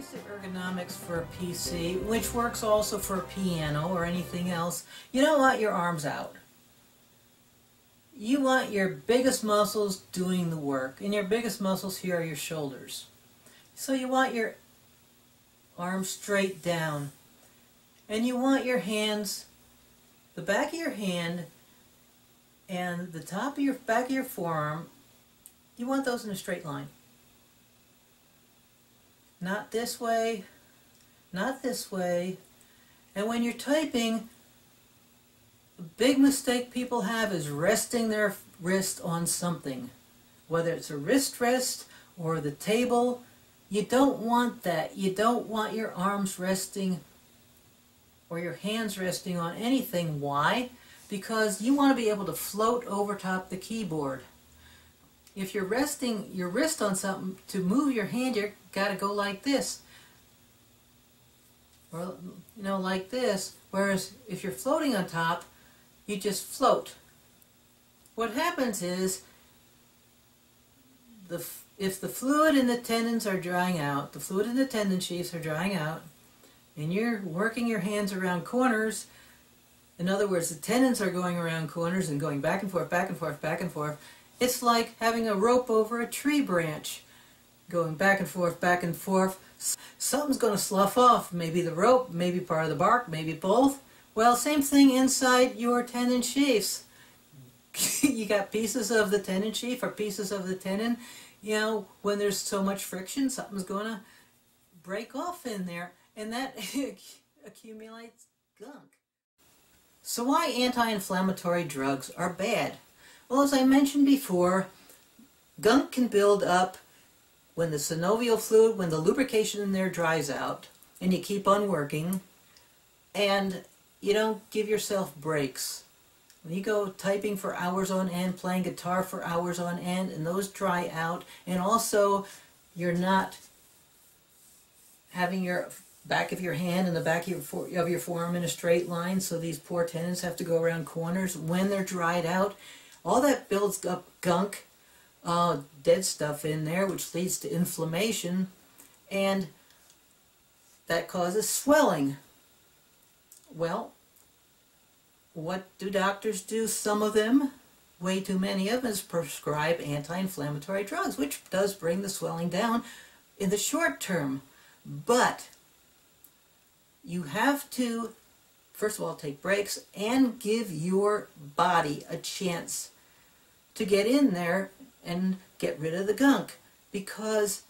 basic ergonomics for a PC, which works also for a piano or anything else. You don't want your arms out. You want your biggest muscles doing the work, and your biggest muscles here are your shoulders. So you want your arms straight down, and you want your hands, the back of your hand and the top of your back of your forearm, you want those in a straight line. Not this way, not this way. And when you're typing, a big mistake people have is resting their wrist on something. Whether it's a wrist rest or the table, you don't want that. You don't want your arms resting or your hands resting on anything. Why? Because you want to be able to float over top the keyboard. If you're resting your wrist on something, to move your hand, you've got to go like this. Or, like this. Whereas if you're floating on top, you just float. What happens is, if the fluid in the tendons are drying out, the fluid in the tendon sheaths are drying out, and you're working your hands around corners, in other words, the tendons are going around corners and going back and forth, back and forth, back and forth. It's like having a rope over a tree branch, going back and forth, back and forth. Something's going to slough off. Maybe the rope, maybe part of the bark, maybe both. Well, same thing inside your tendon sheaths. You got pieces of the tendon sheath or pieces of the tendon. When there's so much friction, something's going to break off in there, and that accumulates gunk. So why anti-inflammatory drugs are bad? Well, as I mentioned before, gunk can build up when the synovial fluid, when the lubrication in there dries out, and you keep on working, and you don't give yourself breaks. When you go typing for hours on end, playing guitar for hours on end, and those dry out, and also you're not having your back of your hand and the back of your forearm in a straight line, so these poor tendons have to go around corners. When they're dried out, all that builds up gunk, dead stuff in there, which leads to inflammation, and that causes swelling. Well, what do doctors do? Some of them, way too many of them, is prescribe anti-inflammatory drugs, which does bring the swelling down in the short term. But you have to, first of all, take breaks and give your body a chance to get in there and get rid of the gunk. Because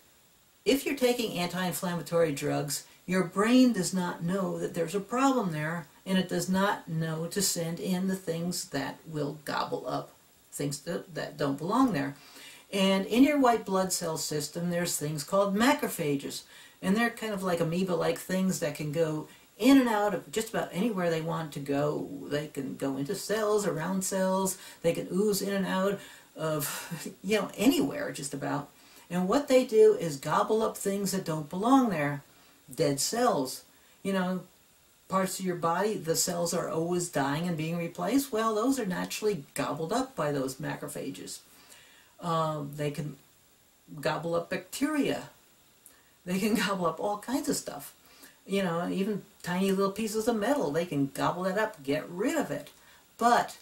if you're taking anti-inflammatory drugs, your brain does not know that there's a problem there, and it does not know to send in the things that will gobble up things that don't belong there. And in your white blood cell system, there's things called macrophages, and they're kind of like amoeba-like things that can go in and out of just about anywhere they want to go. They can go into cells, around cells, they can ooze in and out of, anywhere just about. And what they do is gobble up things that don't belong there. Dead cells. Parts of your body, the cells are always dying and being replaced. Well, those are naturally gobbled up by those macrophages. They can gobble up bacteria. They can gobble up all kinds of stuff. Even tiny little pieces of metal, they can gobble that up, get rid of it. But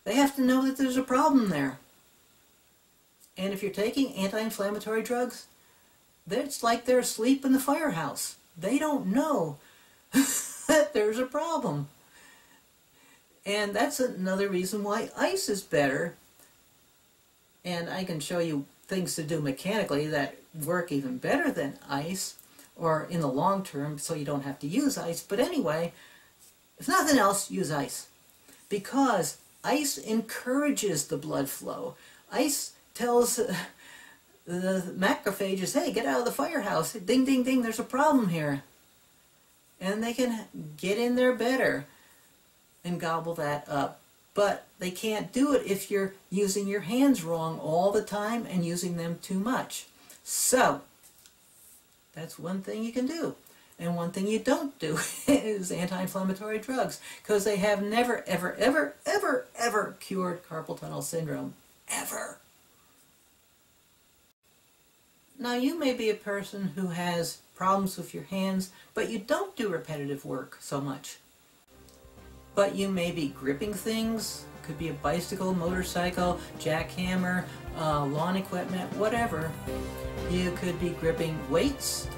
they have to know that there's a problem there. And if you're taking anti-inflammatory drugs, it's like they're asleep in the firehouse. They don't know that there's a problem. And that's another reason why ice is better. And I can show you things to do mechanically that work even better than ice, or in the long term, so you don't have to use ice. But anyway, if nothing else, use ice. Because ice encourages the blood flow. Ice tells the macrophages, hey, get out of the firehouse. Ding, ding, ding, there's a problem here. And they can get in there better and gobble that up. But they can't do it if you're using your hands wrong all the time and using them too much. So, that's one thing you can do. And one thing you don't do is anti-inflammatory drugs, because they have never, ever, ever, ever, ever cured carpal tunnel syndrome. Ever. Now, you may be a person who has problems with your hands, but you don't do repetitive work so much. But you may be gripping things, could be a bicycle, motorcycle, jackhammer, lawn equipment, whatever. You could be gripping weights,